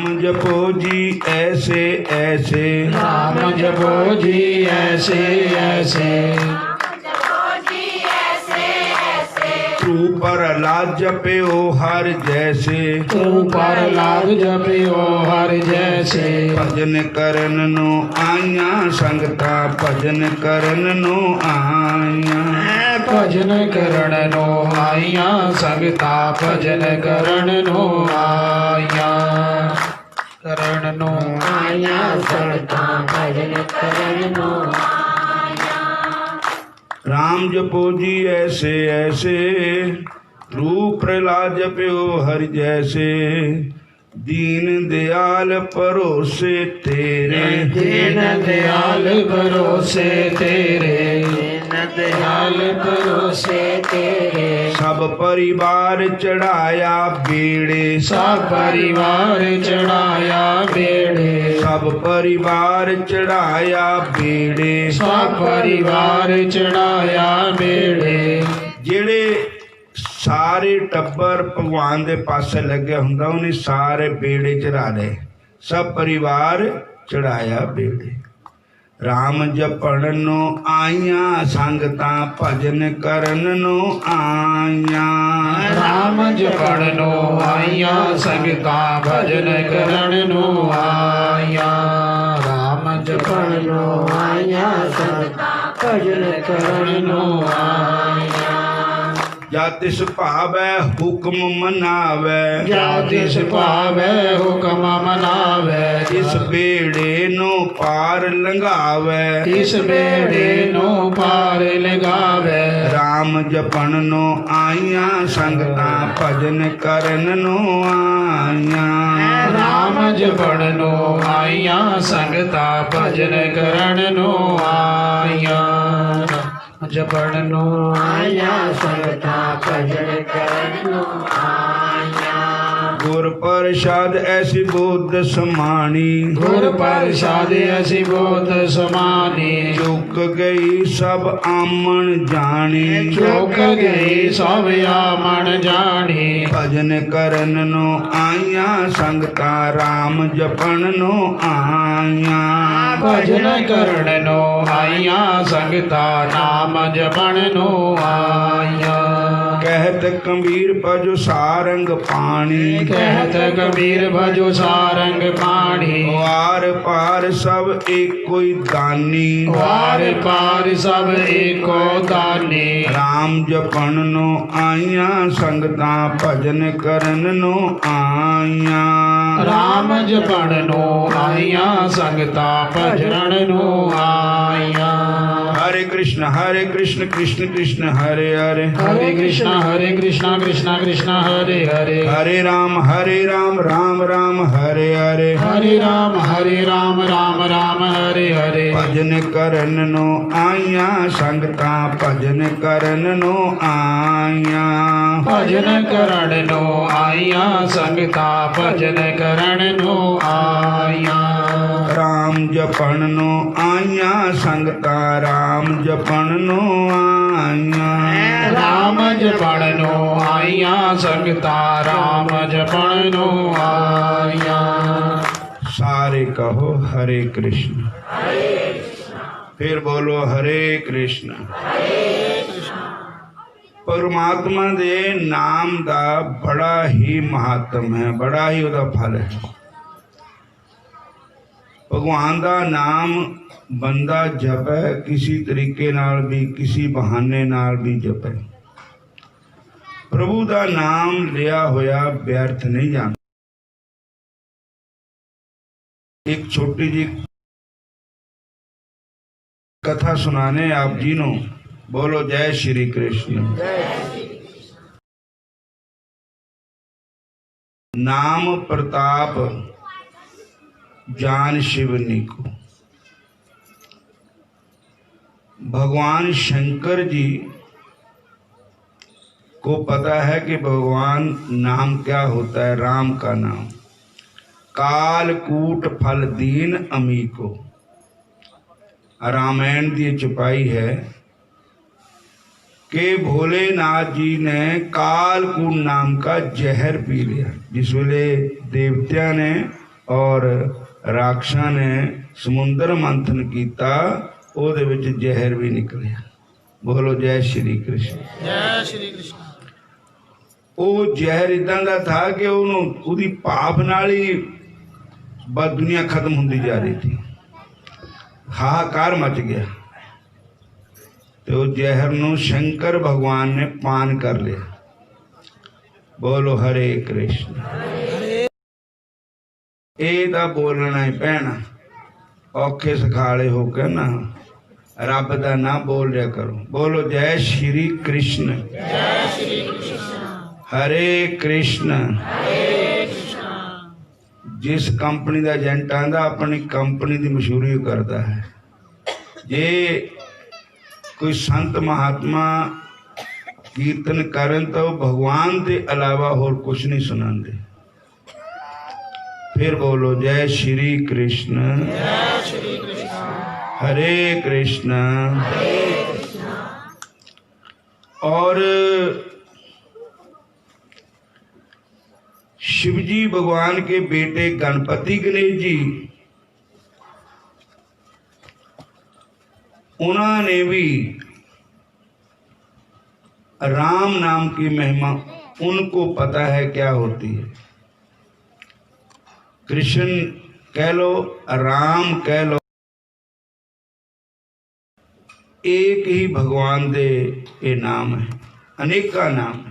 राम जपो जी ऐसे ऐसे, राम जपो जी ऐसे ऐसे, तू प्रहलाद जप्यो हर जैसे, तू प्रहलाद जप्यो हर जैसे। भजन करन नो आया संगता, भजन करन नो आया, भजन करण नो आया संगता, भजन करण नो आया, करण नो आया संगता, भजन करण नो आया। राम जपो जी ऐसे ऐसे, रूप प्रहलाद जप्यो हर जैसे, दीन दयाल परोसे तेरे, दीन दयाल भरोसे तेरे, दीन दयाल भरोसे तेरे। सब परिवार चढ़ाया बेड़े, सब परिवार चढ़ाया बेड़े, सब परिवार चढ़ाया बेड़े, सब परिवार चढ़ाया बेड़े। ਜਿਹੜੇ ਸਾਰੇ ਟੱਬਰ ਭਗਵਾਨ ਦੇ ਪਾਸੇ ਲੱਗੇ ਹੁੰਦਾ ਉਹਨੇ ਸਾਰੇ ਬੇੜੇ ਚੜਾ ਲਏ, ਸਭ ਪਰਿਵਾਰ ਚੜਾਇਆ ਬੇੜੇ। ਰਾਮ ਜਪਣ ਨੂੰ ਆਈਆਂ ਸੰਗਤਾਂ, ਭਜਨ ਕਰਨ ਨੂੰ ਆਈਆਂ, ਰਾਮ ਜਪਣ ਨੂੰ ਆਈਆਂ ਸੰਗਤਾਂ, ਭਜਨ ਕਰਨ ਨੂੰ ਆਈਆਂ, ਰਾਮ ਜਪਣ ਨੂੰ ਆਈਆਂ ਸੰਗਤਾਂ, ਭਜਨ ਕਰਨ ਨੂੰ ਆਈਆਂ। ਜਾ ਤਿਸ ਭਾਵੈ ਹੁਕਮ ਮਨਾਵੈ, ਜਾ ਤਿਸ ਭਾਵੈ ਹੁਕਮ ਮਨਾਵੈ, ਇਸ ਬੇੜੇ ਨੂੰ ਪਾਰ ਲੰਘਾਵੈ, ਇਸ ਬੇੜੇ ਨੂੰ ਪਾਰ ਲਗਾਵੈ। ਰਾਮ ਜਪਣ ਨੂੰ ਆਈਆਂ ਸੰਗਤਾਂ, ਭਜਨ ਕਰਨ ਨੂੰ ਆਈਆਂ, ਰਾਮ ਜਪਣ ਨੂੰ ਆਈਆਂ ਸੰਗਤਾਂ, ਭਜਨ ਕਰਨ ਨੂੰ ਆਈਆਂ, ਜਪਣ ਨੂੰ ਆਈਆਂ ਸੰਗਤਾਂ, ਭਜਨ ਕਰਨ ਨੂੰ ਆਈਆਂ। ਗੁਰ ਪ੍ਰਸਾਦ ਐਸੀ ਬੋਧ ਸਮਾਣੀ, ਗੁਰ ਪ੍ਰਸਾਦ ਅਸੀਂ ਬੋਧ ਸਮਾਨੀ, ਚੁੱਕ ਗਈ ਸਭ ਆਮਣ ਜਾਣੀ, ਚੁੱਕ ਗਈ ਸਭ ਆਮਣ ਜਾਣੀ। ਭਜਨ ਕਰਨ ਨੂੰ ਆਈਆਂ ਸੰਗਤਾਂ, ਰਾਮ ਜਪਣ ਨੂੰ ਆਈਆਂ, ਭਜਨ ਕਰਨ ਨੂੰ ਆਈਆਂ ਸੰਗਤਾਂ, ਨਾਮ ਜਪਣ ਨੂੰ ਆਈਆਂ। ਕਹਿਤ ਕਬੀਰ ਭਜੋ ਸਾਰੰਗ ਪਾਣੀ, ਕਹਿਤ ਕਬੀਰ ਭਜੋ ਸਾਰੰਗ ਪਾਣੀ, ਵਾਰ ਪਾਰ ਸਭ ਏਕੋ ਹੀ ਦਾਨੀ, ਵਾਰ ਪਾਰ ਸਭ ਏਕੋ ਦਾਨੀ। ਰਾਮ ਜਪਣ ਨੂੰ ਆਈਆਂ ਸੰਗਤਾਂ, ਭਜਨ ਕਰਨ ਨੂੰ ਆਈਆਂ, ਰਾਮ ਜਪਣ ਨੂੰ ਆਈਆਂ ਸੰਗਤਾਂ, ਭਜਨ ਨੂੰ ਆਈਆਂ। ਹਰੇ ਕ੍ਰਿਸ਼ਨ ਕ੍ਰਿਸ਼ਨ ਕ੍ਰਿਸ਼ਨ ਹਰੇ ਹਰੇ, ਹਰੇ ਕ੍ਰਿਸ਼ਨਾ ਕ੍ਰਿਸ਼ਨਾ ਕ੍ਰਿਸ਼ਨਾ ਹਰੇ ਹਰੇ, ਹਰੇ ਰਾਮ ਰਾਮ ਰਾਮ ਹਰੇ ਹਰੇ, ਹਰੇ ਰਾਮ ਰਾਮ ਰਾਮ ਹਰੇ ਹਰੇ। ਭਜਨ ਕਰਨ ਨੂੰ ਆਈਆਂ ਸੰਗਤਾਂ, ਭਜਨ ਕਰਨ ਨੂੰ ਆਈਆਂ, ਭਜਨ ਕਰਨ ਨੂੰ ਆਈਆਂ ਸੰਗਤਾਂ, ਭਜਨ ਕਰਨ ਨੂੰ ਆਈਆਂ। ਰਾਮ ਜਪਣ ਨੂੰ ਆਈਆਂ ਸੰਗਤਾਂ, ਰਾਮ ਜਪਣ ਨੂੰ ਆਈਆਂ, ਰਾਮ ਜਪਣ ਨੂੰ ਆਈਆਂ ਸੰਗਤਾਂ, ਰਾਮ ਜਪਣ ਨੂੰ ਆਈਆਂ। ਸਾਰੇ ਕਹੋ ਹਰੇ ਕ੍ਰਿਸ਼ਨ, ਫਿਰ ਬੋਲੋ ਹਰੇ ਕ੍ਰਿਸ਼ਨ। ਪਰਮਾਤਮਾ ਦੇ ਨਾਮ ਦਾ ਬੜਾ ਹੀ ਮਹੱਤਵ ਹੈ, ਬੜਾ ਹੀ ਉਹਦਾ ਫਲ ਹੈ। ਭਗਵਾਨ ਦਾ ਨਾਮ ਬੰਦਾ ਜਪੇ ਕਿਸੇ ਤਰੀਕੇ ਨਾਲ ਵੀ, ਕਿਸੇ ਬਹਾਨੇ ਨਾਲ ਵੀ ਜਪੇ। ਪ੍ਰਭੂ ਦਾ ਨਾਮ ਲਿਆ ਹੋਇਆ ਵਿਅਰਥ ਨਹੀਂ ਜਾਂਦਾ। एक छोटी जी कथा सुनाने आप जी नो, बोलो जय श्री कृष्ण। नाम प्रताप जान शिवनी को। भगवान शंकर जी को पता है कि भगवान नाम क्या होता है, राम का नाम। कालकूट फल दीन अमी को। रामायण की छुपाई है कि भोलेनाथ जी ने कालकूट नाम का जहर पी लिया। जिस वेले देवतिया ने और राक्षसां ने समुंदर मंथन किया, ਉਹਦੇ ਵਿੱਚ ਜ਼ਹਿਰ भी निकलिया। बोलो जय श्री कृष्ण। जय श्री कृष्ण। ਉਹ ਜ਼ਹਿਰ ਇਦਾਂ ਦਾ था कि ਉਹਨੂੰ ਉਹਦੀ ਭਾਫ ਨਾਲ ਹੀ बस दुनिया खत्म होती जा रही थी, हाहाकार मच गया। तो जहर नूं शंकर भगवान ने पान कर लिया। बोलो हरे कृष्ण। ਇਹਦਾ बोलना ही पैना, औखे सखाले होकर ना रब का ना बोल लिया करो। बोलो जय श्री कृष्ण। जय श्री कृष्ण। हरे कृष्ण। जिस कंपनी का एजेंट आंदा अपनी कंपनी की मशहूरी करता है। जे कोई संत महात्मा कीर्तन करन तो भगवान के अलावा होर कुछ नहीं सुनाते। फिर बोलो जय श्री कृष्ण। जय श्री कृष्ण। हरे कृष्ण। और शिवजी भगवान के बेटे गणपति गणेश जी, उन्होंने भी राम नाम की महिमा उनको पता है क्या होती है। कृष्ण कह लो, राम कह लो, एक ही भगवान दे ये नाम है, अनेका नाम है।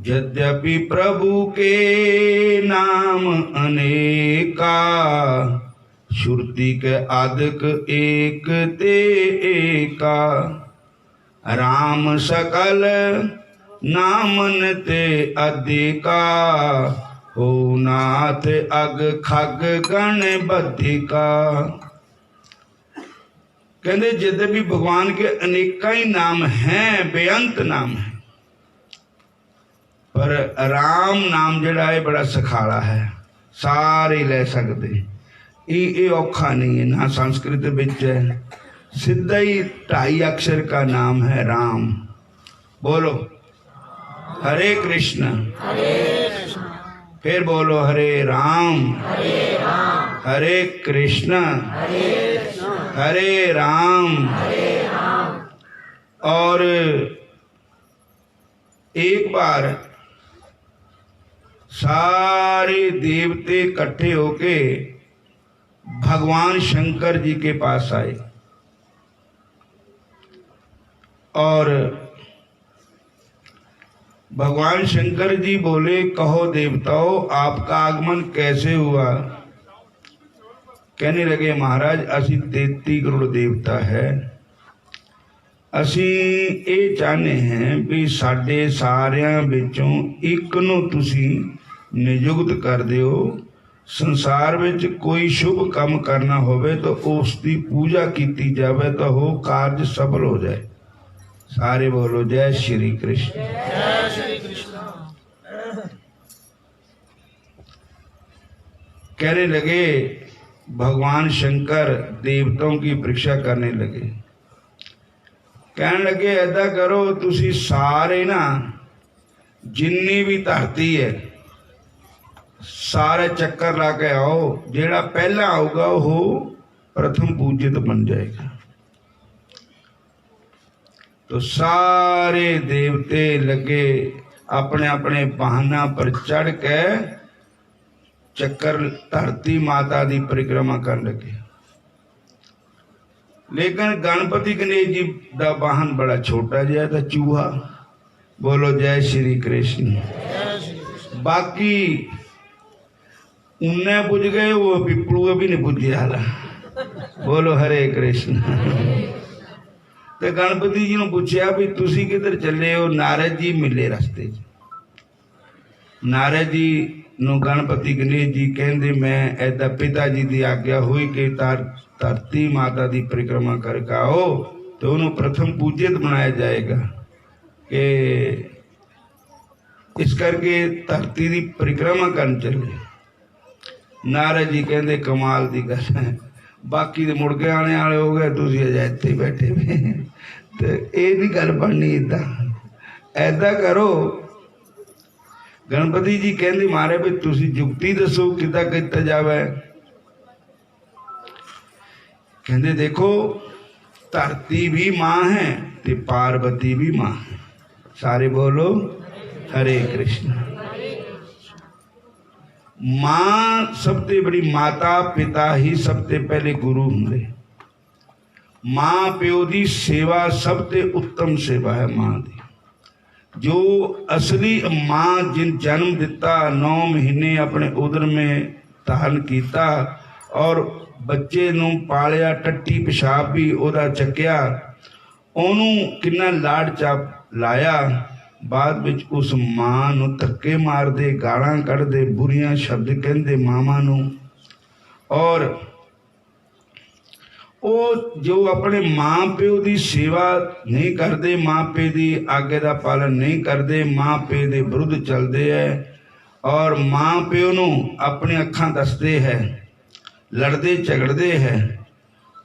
यद्यपि प्रभु के नाम अनेका, श्रुति के आदिक एक ते एका। राम सकल नामन ते अधिका, हो नाथ अग खग गण बधिका। कहते यद्यपि भगवान के अनेका ही नाम हैं, बेअंत नाम है, पर राम नाम जिहड़ा है बड़ा सखाला है, सारे ले सकते। ये औखा नहीं है, ना संस्कृत विच है, सीधा ही 2.5 अक्षर का नाम है राम। बोलो हरे कृष्ण। फिर बोलो हरे राम। हरे कृष्ण। हरे राम। और एक बार सारे देवते इकट्ठे होके भगवान शंकर जी के पास आए और भगवान शंकर जी बोले, कहो देवताओं आपका आगमन कैसे हुआ। कहने लगे महाराज असी 33 करोड़ देवता है, असी ये चाहते हैं भी साडे सारियां विचों एक नूं तुसी नियुक्त कर दिओ। संसार विच कोई शुभ काम करना होवे तो उसकी पूजा की जावे तो हो कार्य सफल हो जाए। सारे बोलो जय श्री कृष्ण। जय श्री कृष्ण। कहने लगे भगवान शंकर देवताओं की परीक्षा करने लगे। कहने लगे ऐसा करो तुसी सारे ना जिन्नी भी धरती है सारे चक्कर ला के आओ, जेड़ा पहला आऊगा वो प्रथम पूजित बन जाएगा। तो सारे देवते लगे अपने अपने वाहना पर चढ़ के चक्कर धरती माता की परिक्रमा कर लगे। लेकिन गणपति गणेश जी का वाहन बड़ा छोटा जिहा था, चूहा। बोलो जय श्री कृष्ण। बाकी उन्हें पुज गए, वो पिपलू भी नहीं पुजे हाल। बोलो हरे कृष्ण। तो गणपति जी ने पूछा भी तुसी किधर चले हो। नारद जी मिले रास्ते। नारद जी नु गणपति गणेश जी कहते मैं ऐदा पिता जी की आज्ञा हुई कि धरती माता की परिक्रमा करके आओ तो उन्होंने प्रथम पूजित बनाया जाएगा कि इस करके धरती की परिक्रमा कर चले। नारद जी कहते कमाल की गल है, बाकी तो मुड़ के आने वाले हो गए, तुम अजे इत्थे बैठे हुए। तो ये नहीं गल बननी। इदा ऐदा करो गणपति जी कहते मारे भी तुसी जुक्ति दसो किदा किता जावे। कहते देखो धरती भी मां है ते पार्वती भी मां है। सारे बोलो हरे कृष्ण। मां सबसे बड़ी माता पिता ही सबसे पहले गुरु होंगे। मां प्यो दी सेवा सबसे उत्तम सेवा है मां दी। जो असली मां जिन जन्म दिता 9 महीने अपने उदर में धारण किया और बच्चे नूं पालिया टट्टी पेशाब भी ओदा चक्या ओनू किन्ना लाड चाप लाया। बाद विच उस मां नूं धक्के मारदे गालां कढ़दे बुरियां शब्द कहंदे मावां नूं। और वो जो अपने मां प्यो की सेवा नहीं करते मां प्यो की आगे का पालन नहीं करते मां प्यो के विरुद्ध चलते है और मां प्यो नूं अपनी अखां दसते है लड़ते झगड़ते है।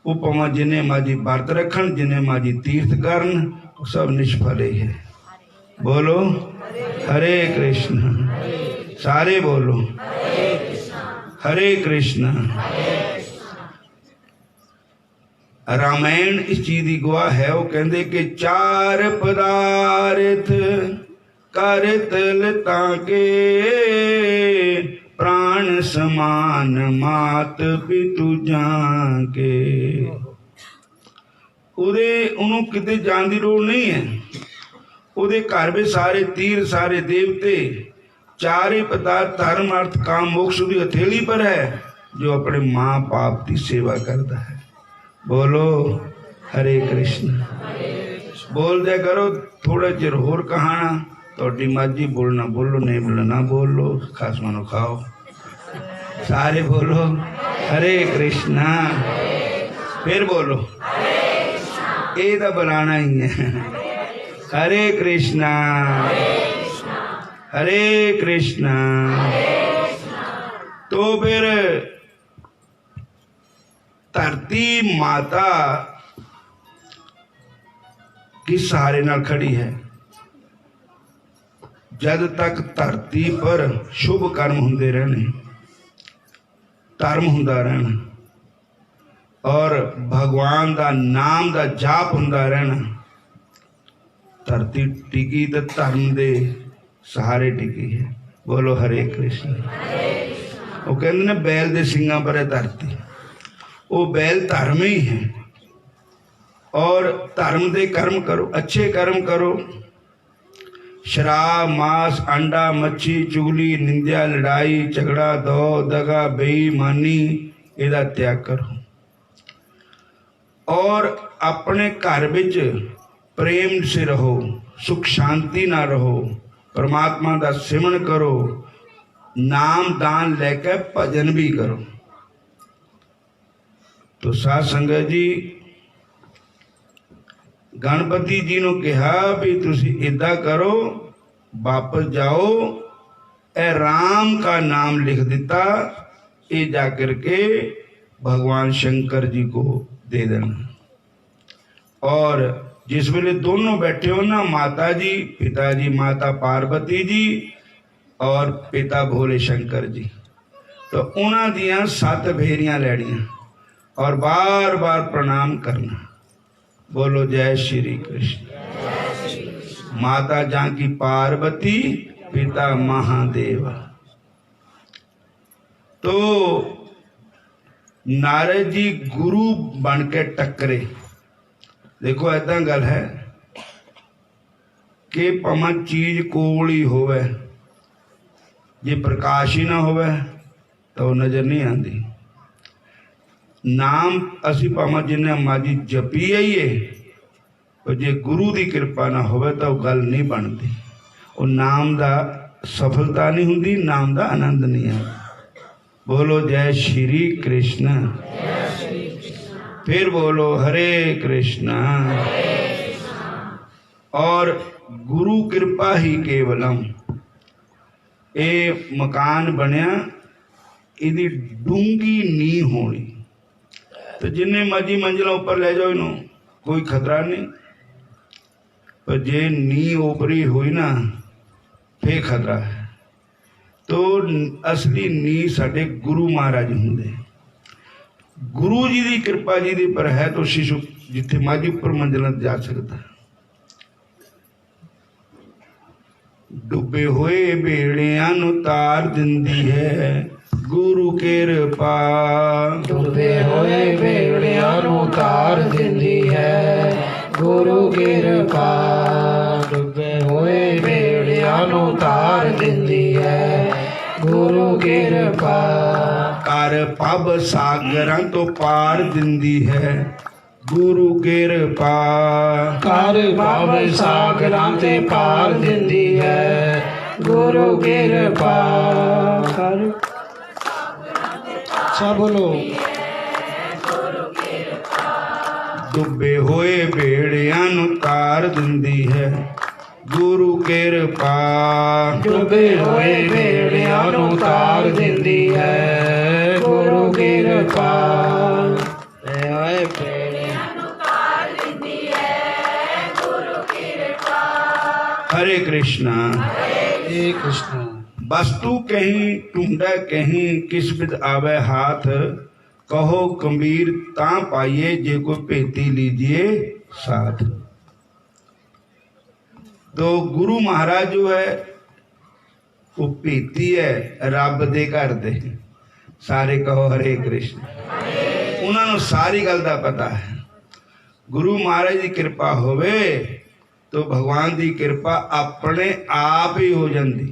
वो भावें जिन्हें माजी व्रत रखन जिन्हें माजी तीर्थ करन सब निष्फल ही है। बोलो हरे कृष्ण। सारे बोलो हरे कृष्ण। रामायण इस चीज की गवाह है। वो कहते कि 4 पदार्थ कर तलता के प्राण समान मात पितु जाके। उदे उन्हों किते जान की लोड़ नहीं है। उदे घर में सारे तीर सारे देवते 4 पदार्थ धर्म अर्थ काम मोक्ष की हथेली पर है जो अपने मां बाप की सेवा करता है। बोलो हरे कृष्ण। बोल दिया करो थोड़ा चिर होर कहाना थोड़ी मर्जी बोलना बोलो नहीं बोलना ना बोलो खास मानो खाओ। सारे बोलो हरे कृष्णा। फिर बोलो ये तो बुलाना ही है। हरे कृष्णा हरे कृष्णा। तो फिर धरती माता की सहारे नाल खड़ी है। जद तक धरती पर शुभ कर्म हुंदे रहने धर्म हुंदा रहना और भगवान का नाम का जाप हुंदा रहना धरती टिकी तो धर्म दे सहारे टिकी है। बोलो हरे कृष्ण। वो कहते ने बैल दे सिंगां पर है धरती। वो बैल धर्म ही है और धर्म दे कर्म करो अच्छे कर्म करो। शराब मांस अंडा मच्छी चुगली निंदा लड़ाई झगड़ा दो दगा बेईमानी इहदा त्याग करो और अपने घर विच प्रेम से रहो सुख शांति ना रहो परमात्मा का सिमरन करो नाम दान लेके भजन भी करो। तो साध संगत जी गणपति जी ने कहा भी तुसी इदा करो वापस जाओ ए राम का नाम लिख दिता ये जाकर के भगवान शंकर जी को दे देना। और जिस वेले दोनों बैठे हो ना माता जी पिताजी माता पार्वती जी और पिता भोले शंकर जी तो उन्हां दियां 7 भेरियां लैनियां और बार बार प्रणाम करना। बोलो जय श्री कृष्ण। माता जानकी पार्वती पिता महादेव। तो नारद जी गुरु बन के टकरे। देखो ऐसा गल है कि भावें चीज कोल ही होवे जे प्रकाश ही ना होवे तो नजर नहीं आती। नाम असी भावें जिन्हें माजी जपी आईए पर जे गुरु की कृपा ना होवे तो गल नहीं बनती। वो नाम का सफलता नहीं हुंदी नाम का आनंद नहीं आता। बोलो जय श्री कृष्ण। फिर बोलो हरे कृष्णा। और गुरु कृपा ही केवलम। ये मकान बनया इहदी डूंगी नींह होनी तो जिन्ने मर्जी मंजिलों ऊपर ले जाओ इनू कोई खतरा नहीं पर जे नींह ओपरी हुई ना फिर खतरा है। तो असली नी साडे गुरु महाराज हुंदे। गुरु जी की कृपा जी दे पर है तो शिशु जिथे माझी उपर मंजिल जा सकता। डुबे हुए बेड़ियां नूं तार दिंदी है गुरु कृपा। डुबे होए बेड़ियां नूं तार दिंदी है गुरु कृपा। डुबे होए बेड़ियां नूं तार दिंदी है गुरु कृपा। कर पब सागरां तो पार दिंदी है गुरु कृपा। कर भव सागरां ते पार दिंदी है गुरु कृपा। कर सब लोग डुबे हुए बेड़ियां नूं तार दिंदी है गुरु कृपा। डुबे होए बेड़ियां नूं तार दिंदी है गुरु कृपा। हरे कृष्णा। हरे कृष्ण। वस्तु कहीं ढूंढे कहीं किस बिद आवे हाथ। कहो कबीर ता पाइए जे को भेती लीजिए साथ। तो गुरु महाराज जो है वो भेती है रब दे घर दे। सारे कहो हरे कृष्ण। उन्होंने सारी गल का पता है। गुरु महाराज की कृपा होवे तो भगवान की कृपा अपने आप ही हो जाती।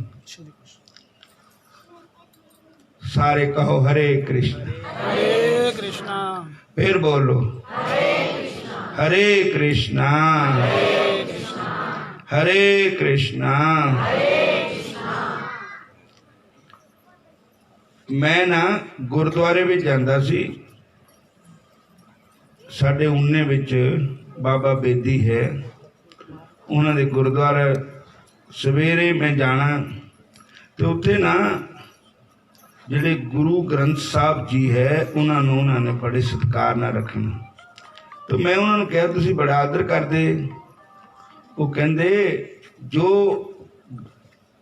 सारे कहो हरे कृष्ण। हरे कृष्णा। फिर बोलो हरे कृष्णा हरे कृष्णा। मैं ना गुरुद्वारे में जाता सी। साडे उन्ने विच बाबा बेदी है उन्होंने गुरुद्वारा सवेरे मैं जाना तो उत्थे ना जिहड़े गुरु ग्रंथ साहब जी है उन्होंने बड़े सत्कार ना रखना। तो मैं उन्होंने कहा तुसीं बड़ा आदर करदे। वो कहंदे जो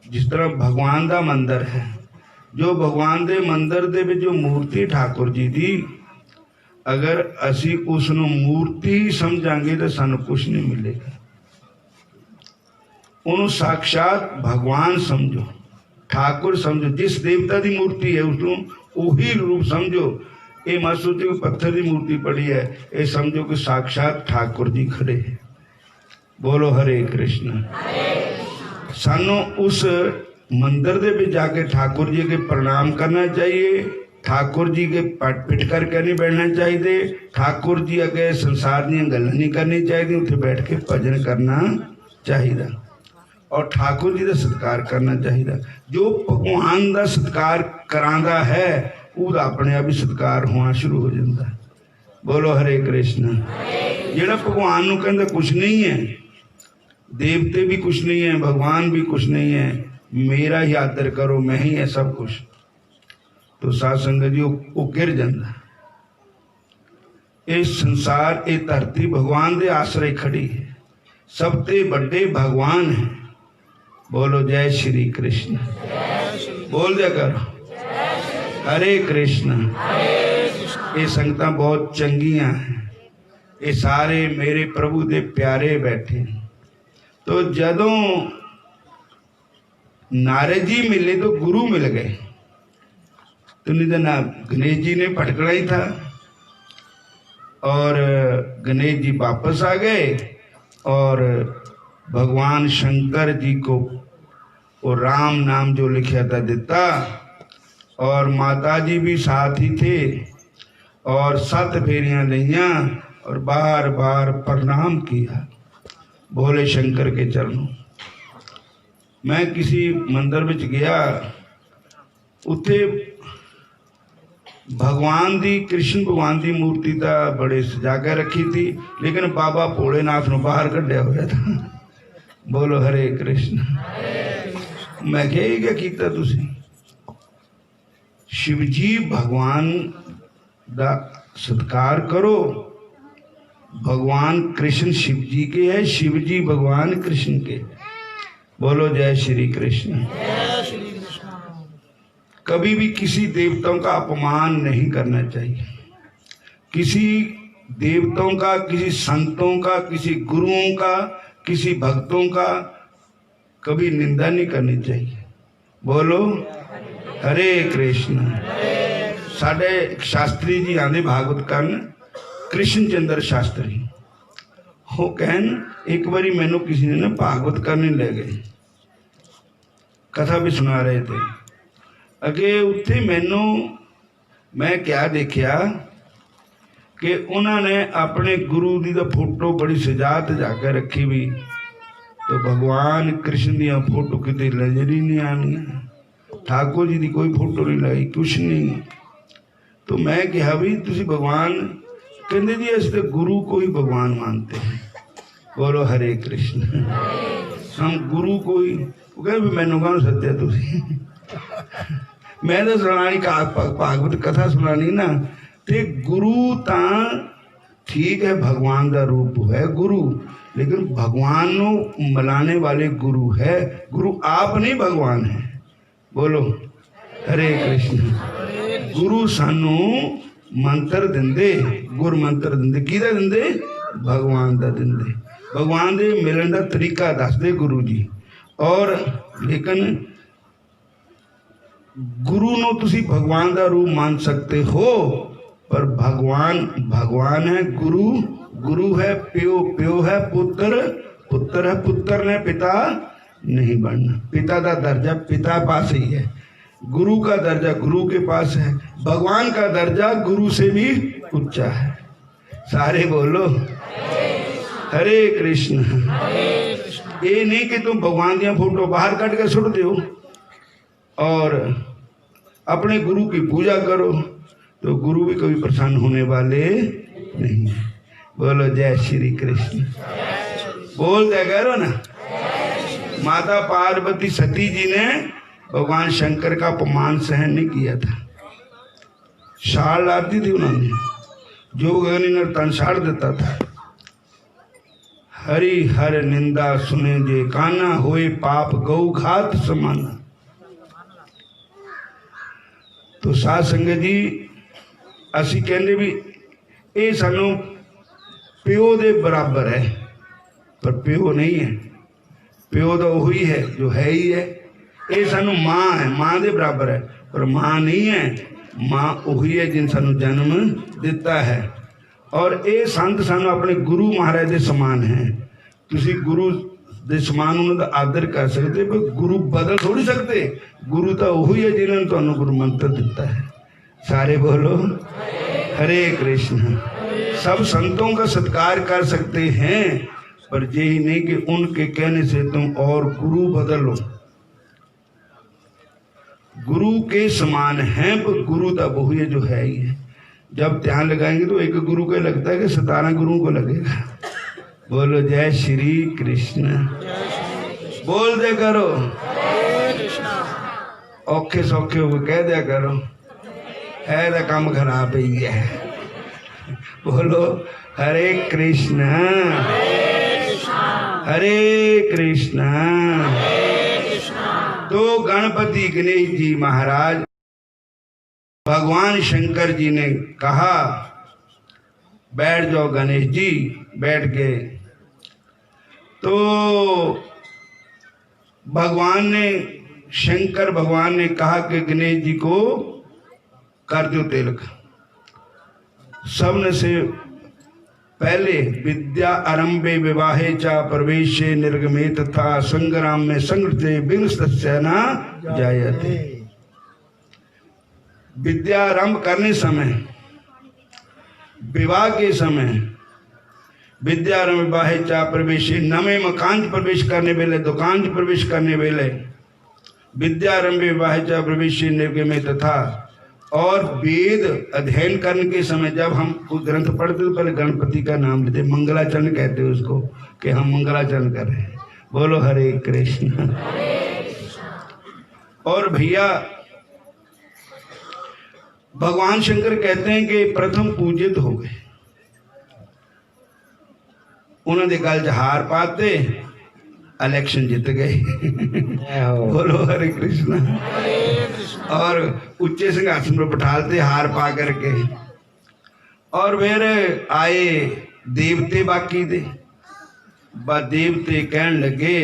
जिस तरह भगवान का मंदिर है जो भगवान के मंदिर दे विच जो मूर्ति ठाकुर जी की अगर असी उसनों मूर्ति ही समझांगे तो सानू कुछ नहीं मिलेगा। उन्होंने साक्षात भगवान समझो ठाकुर समझो। जिस देवता की मूर्ति है उसको वही रूप समझो। ये मत सोचो कि पत्थर की मूर्ति पड़ी है। ये समझो कि साक्षात ठाकुर जी खड़े हैं। बोलो हरे कृष्ण। सानू उस मंदिर दे विच जाके ठाकुर जी के प्रणाम करना चाहिए। ठाकुर जी के पट पिट करके नहीं बैठना चाहिए। ठाकुर जी अगे संसार दी गल्लां नहीं करनी चाहिए। उत्थे बैठ के भजन करना चाहिए और ठाकुर जी का सत्कार करना चाहिए। जो भगवान का सत्कार करांदा है उसका अपने आप ही सत्कार होना शुरू हो जाता है। बोलो हरे कृष्ण। जिहड़ा भगवान नूं कहंदा कुछ नहीं है, देवते भी कुछ नहीं है, भगवान भी कुछ नहीं है, मेरा ही आदर करो, मैं ही है सब कुछ, तो साध संगत जी वो गिर जाता। ये संसार ये धरती भगवान के आश्रय खड़ी है। सबसे बड़े भगवान है। बोलो जय श्री कृष्ण। बोल दिया करो हरे कृष्ण। ये संगत बहुत चंगियां हैं। ये सारे मेरे प्रभु दे प्यारे बैठे। तो जदों नारद जी मिले तो गुरु मिल गए। तो नहीं तो ना गणेश जी ने भटकना ही था और गणेश जी वापस आ गए और भगवान शंकर जी को वो राम नाम जो लिखा था दिता और माता जी भी साथ ही थे और 7 फेरियां लिया और बार बार प्रणाम किया भोले शंकर के चरणों। मैं किसी मंदिर में गया, उत्थे भगवान दी कृष्ण भगवान की मूर्ति तो बड़े सजा के रखी थी, लेकिन बाबा भोलेनाथ ने बाहर कढ़िया हुआ था। बोलो हरे कृष्ण। मैं क्या किया तुसी? शिवजी भगवान दा सत्कार करो। भगवान कृष्ण शिव जी के है, शिव जी भगवान कृष्ण के। बोलो जय श्री कृष्ण। कभी भी किसी देवताओं का अपमान नहीं करना चाहिए। किसी देवताओं का, किसी संतों का, किसी गुरुओं का, किसी भक्तों का कभी निंदा नहीं करनी चाहिए। बोलो हरे कृष्ण। साढ़े शास्त्री जी आंदे भागवत करन, कृष्ण चंद्र शास्त्री, वो कहन एक बारी मैनू किसी ने ना भागवत करने ले गए, कथा भी सुना रहे थे। अगे उत्थे मैनू मैं क्या देखा कि उन्होंने अपने गुरु की तो फोटो बड़ी सजा तजा के रखी भी, तो भगवान कृष्ण दी फोटो कितने नजर ही नहीं आनी, ठाकुर जी की कोई फोटो नहीं लाई, कुछ नहीं। तो मैं कहा भी तुसी भगवान, कहते जी अस तो गुरु को ही भगवान मानते हैं। बोलो हरे कृष्ण। हम गुरु को ही, वो कहे भी मैनू कौन सद्या तुसी, मैं तो सुनानी भागवत कथा सुनानी ना। ते गुरु तां ठीक है, भगवान का रूप है गुरु, लेकिन भगवान को मिलाने वाले गुरु है। गुरु आप नहीं, भगवान है। बोलो हरे कृष्ण। गुरु सानू मंत्र दिंदे, गुर मंत्र दिंदे, किहदा दिंदे? भगवान का दिंदे। भगवान दे मिलन का तरीका दसदे गुरु जी। और लेकिन गुरु नो तुसी भगवान का रूप मान सकते हो, पर भगवान भगवान है, गुरु गुरु है, प्यो प्यो है, पुत्र पुत्र है। पुत्र ने पिता नहीं बनना, पिता का दर्जा पिता पास ही है, गुरु का दर्जा गुरु के पास है, भगवान का दर्जा गुरु से भी ऊंचा है। सारे बोलो हरे कृष्ण। ये नहीं कि तुम भगवान दिया फोटो बाहर कट के सुट दो और अपने गुरु की पूजा करो, तो गुरु भी कभी प्रसन्न होने वाले नहीं। बोलो जय श्री कृष्ण। बोल दे करो ना। माता पार्वती सती जी ने भगवान शंकर का अपमान सहन नहीं किया था, शाल लाती थी उन्होंने, जो गगनी ने तन साड़ देता था। हरि हर निंदा सुने जे काना, होए पाप गौ घात समाना। तो साध संगत जी असी कहते भी ये सानू प्यो दे बराबर है, पर प्यो नहीं है। प्यो तो वही है जो है ही है। ये सानू माँ है, माँ दे बराबर है, पर माँ नहीं है। माँ वही है जिन सानू जन्म दिता है। और ये संत सानू अपने गुरु महाराज के समान है। तुसी गुरु दे समान उन्होंने आदर कर सकते, पर गुरु बदल थोड़ी सकते। गुरु तो वही है जिन्होंने तुहानू गुरु मंत्र दिता है। सारे बोलो हरे कृष्ण। सब संतों का सत्कार कर सकते हैं, पर यही नहीं कि उनके कहने से तुम और गुरु बदलो। गुरु के समान है, पर गुरु तो वही है जो है ही है। जब ध्यान लगाएंगे तो एक गुरु को लगता है कि 17 गुरुओं को लगेगा। बोलो जय श्री कृष्ण। बोल दे करो, औखे सौखे हो कह दिया करो, है तो काम खराब ही है। बोलो हरे कृष्ण हरे कृष्ण। तो गणपति गणेश जी महाराज, भगवान शंकर जी ने कहा बैठ जाओ गणेश जी। बैठ गए तो भगवान ने, शंकर भगवान ने कहा कि गणेश जी को कर दो तिलक। सबने से पहले विद्या आरंभे विवाहे चा प्रवेशे निर्गमे तथा संग्राम में संगते विंशस्य न जायते। विद्या आरंभ करने समय, विवाह के समय, विद्या आरंभ विवाहे चा प्रवेशे, नवे मकान प्रवेश करने वेले, दुकान प्रवेश करने वेले, विद्या आरंभ विवाहे चा प्रवेशे निर्गमे तथा, और वेद अध्ययन करने के समय जब हम कोई ग्रंथ पढ़ते तो पहले गणपति का नाम लेते, मंगलाचरण कहते हैं उसको, कि हम मंगलाचरण कर रहे हैं। बोलो हरे कृष्ण। और भैया भगवान शंकर कहते हैं कि प्रथम पूजित हो गए, उन्होंने गल हार पाते, इलेक्शन जीत गए। बोलो हरे कृष्ण। और ऊंचे सिंहासन पर बिठालते हार पा करके। और फिर आए देवते बाकी दे, देवते कहन लगे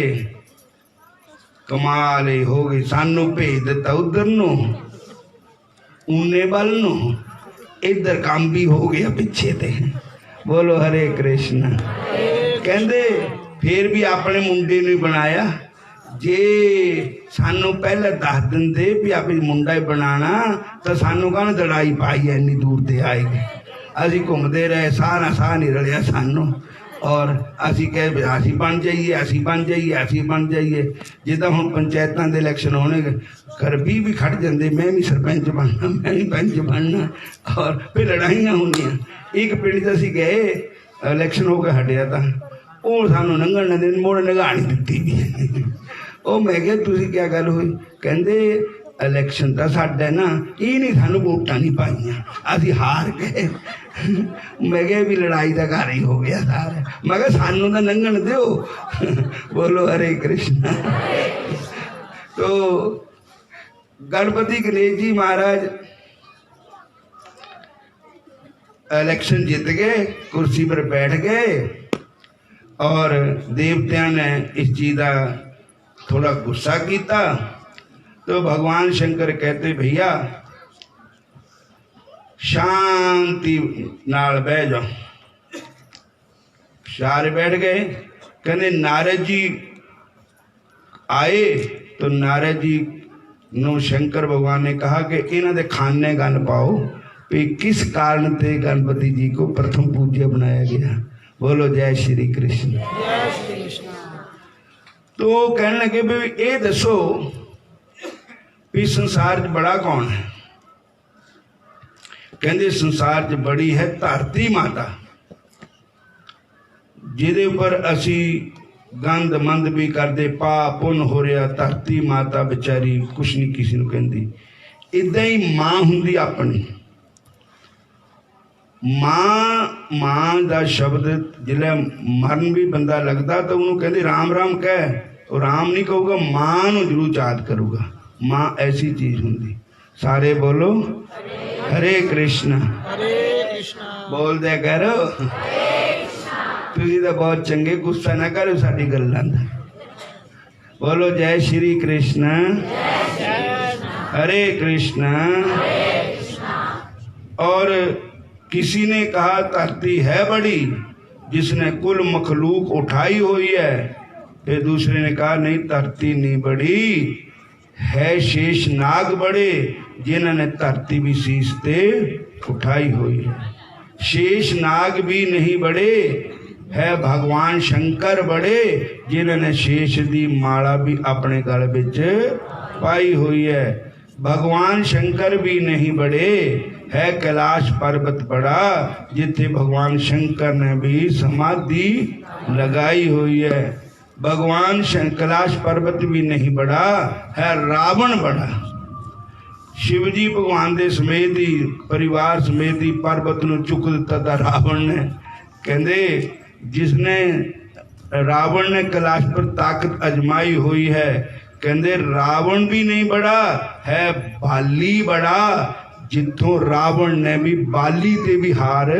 कमाल ही हो गई, सानू भेज दिता उधर नू ऊने बल नू, इधर काम भी हो गया पिछे ते। बोलो हरे कृष्ण। कहते फिर भी अपने मुंडे नू बनाया, जे सानू पहले दस देंदे भी आप मुंडा ही बनाना तो सानू कहना लड़ाई पाई इन्नी दूर ते आएगी। असी घूमते रहे, सारा साह नहीं रलिया सानू, और असी कह असी बन जाइए, असी बन जाइए, असी बन जाइए। जिदा हम पंचायतों के इलैक्शन होने कर भी खड़ जाते, मैं भी सरपंच बनना, मैं भी पंच बनना, और फिर लड़ाइयाँ होंदियां। एक पिंड च असी गए, इलैक्शन होकर हटिया था, वो सानू लंघण न देन, मोड़ निगाह नहीं दिती भी। ਉਹ मैं क्या तुसी क्या गल हुई? कहते इलैक्शन तो साडा ना, ये नहीं सानू वोटां नहीं पाइयां, असी हार गए। मैं क्या भी लड़ाई का घर ही हो गया सारा। मैं क्या सानू तो लंघण दो। बोलो हरे कृष्ण। तो गणपति गणेश जी महाराज इलैक्शन जीत गए, कुर्सी पर बैठ गए, और देवतिया ने इस चीज़ का थोड़ा गुस्सा किया। तो भगवान शंकर कहते भैया शांति नाल बह जाओ। सारे बैठ गए। कहते नारद जी आए तो नारद जी नो शंकर भगवान ने कहा कि इन्हों के खाने गल पाओ कि किस कारण से गणपति जी को प्रथम पूज्य बनाया गया। बोलो जय श्री कृष्ण। तो कहने लगे भी ये दसो भी संसार च बड़ा कौन है? कहते संसार च बड़ी है धरती माता, जिदे ऊपर असी गंद मंद भी करते, पाप पुन हो रहा। धरती माता बेचारी कुछ नहीं किसी को कहती। इदा ही मां हुंदी अपनी मां का शब्द जिले मरण भी बंदा लगता तो उन्होंने कहते राम राम कह, और राम नहीं कहूगा, मां नूं जरूर याद करूगा। मां ऐसी चीज होंगी। सारे बोलो हरे कृष्ण। बोल दिया करो। तुसीं तो बहुत चंगे, गुस्सा ना करो साडी गल्लां दा। बोलो जय श्री कृष्ण। हरे कृष्ण। और किसी ने कहा धरती है बड़ी जिसने कुल मखलूक उठाई हुई है। फिर दूसरे ने कहा नहीं, धरती नहीं बड़ी है, शेष नाग बड़े जिन्होंने धरती भी शीश ते उठाई हुई है। शेष नाग भी नहीं बड़े है, भगवान शंकर बड़े जिन्होंने शेष दी माला भी अपने गल विच पाई हुई है। भगवान शंकर भी नहीं बड़े है, कैलाश पर्वत बड़ा जिथे भगवान शंकर ने भी समाधि लगाई हुई है। भगवान कैलाश पर्वत भी नहीं बड़ा है, रावण बड़ा। शिवजी भगवान दे समेत ही परिवार समेत ही पर्वत नूं चुक दिता था रावण ने। कहते जिसने रावण ने कैलाश पर ताकत अजमाई हुई है, कहते रावण भी नहीं बड़ा है, बाली बड़ा जिथों रावण ने भी बाली ते भी हार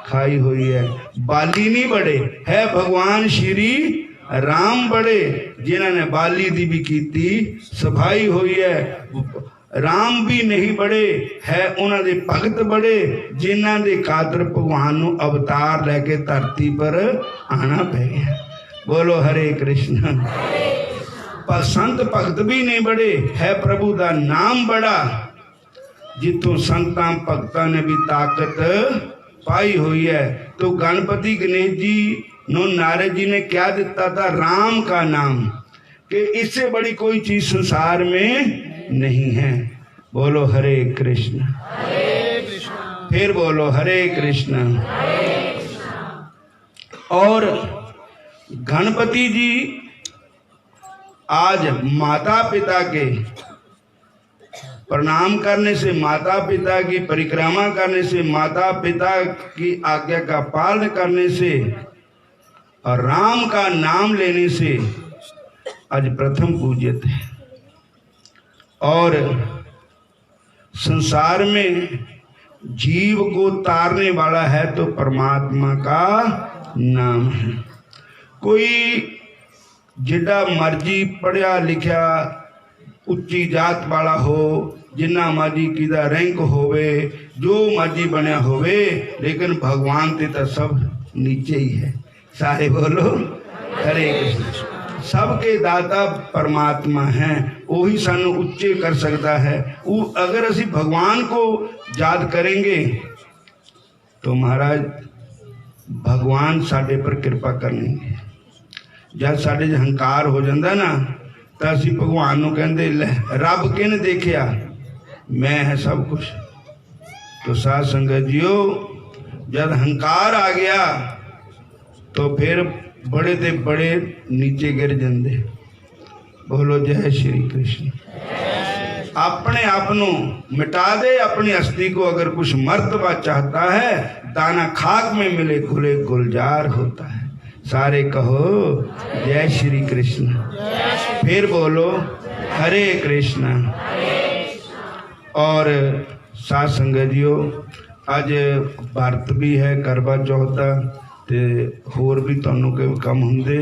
खाई हुई है। बाली नहीं बड़े है, भगवान श्री राम बड़े जिन्होंने बाली दी भी कीती सफाई हुई है। राम भी नहीं बड़े है, उन्होंने भगत बड़े जिन्हों के खातर भगवान नूं अवतार लैके धरती पर आना पै गया। बोलो हरे कृष्ण। पर संत भगत भी नहीं बड़े है, प्रभु का नाम बड़ा जितों संतां भगतां ने भी ताकत पाई हुई है। तो गणपति गणेश जी नो नारद जी ने क्या दिता था? राम का नाम, कि इससे बड़ी कोई चीज संसार में नहीं है। बोलो हरे कृष्ण। फिर बोलो हरे कृष्ण। और गणपति जी आज माता पिता के प्रणाम करने से, माता पिता की परिक्रमा करने से, माता पिता की आज्ञा का पालन करने से और राम का नाम लेने से आज प्रथम पूजित है। और संसार में जीव को तारने वाला है तो परमात्मा का नाम है। कोई जिड्डा मर्जी पढ़िया लिखिया उच्ची जात वाला हो, जिन्ना मर्जी किदा रैंक होवे, जो मर्जी बनया होवे, लेकिन भगवान ते तो सब नीचे ही है। सारे बोलो हरे कृष्ण। सबके दाता परमात्मा हैं, वही सानू उच्चे कर सकता है। वो अगर असी भगवान को याद करेंगे तो महाराज भगवान साडे पर कृपा करेंगे। जब साडे हंकार हो जाता ना तो असी भगवान नू कहंदे ले रब किन देखिया, मैं है सब कुछ। तो साध संगत जियो, जब हंकार आ गया तो फिर बड़े ते बड़े नीचे गिर जाते। बोलो जय श्री कृष्ण। अपने आप नू मिटा दे, अपनी अस्थि को अगर कुछ मर्तबा चाहता है, दाना खाक में मिले खुले गुलजार होता है। सारे कहो जय श्री कृष्ण। फिर बोलो हरे कृष्ण। और साध संगत जियो, अज व्रत भी है, करवा चौथ दा ते होर भी तुहानू कोई काम हुंदे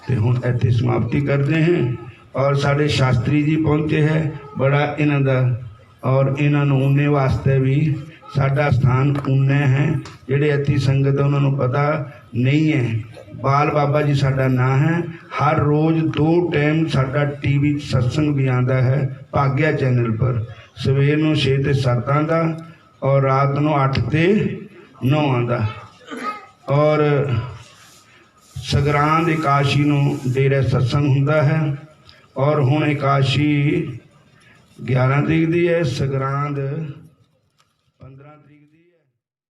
ते हुण इत्थे समाप्ति करते हैं। और साढ़े शास्त्री जी पहुँचे हैं, बड़ा इन्हां दा और इन्हां नू उन्ने वास्ते भी साडा स्थान उन्ने है। जिहड़े इत्थे संगत उन्होंने पता नहीं है, बाल बाबा जी साडा नाम है। हर रोज़ 2 टाइम साडा टीवी सत्संग भी आता है भाग्या चैनल पर, सवेर नू 6 ते 7 दा और रात नू 8 ते 9 दा। और सगरांद एकादशी नू डेरे सत्संग हुंदा है। और हुण एकादशी 11 तरीक दी है, सगरांद 15 तरीक दी है।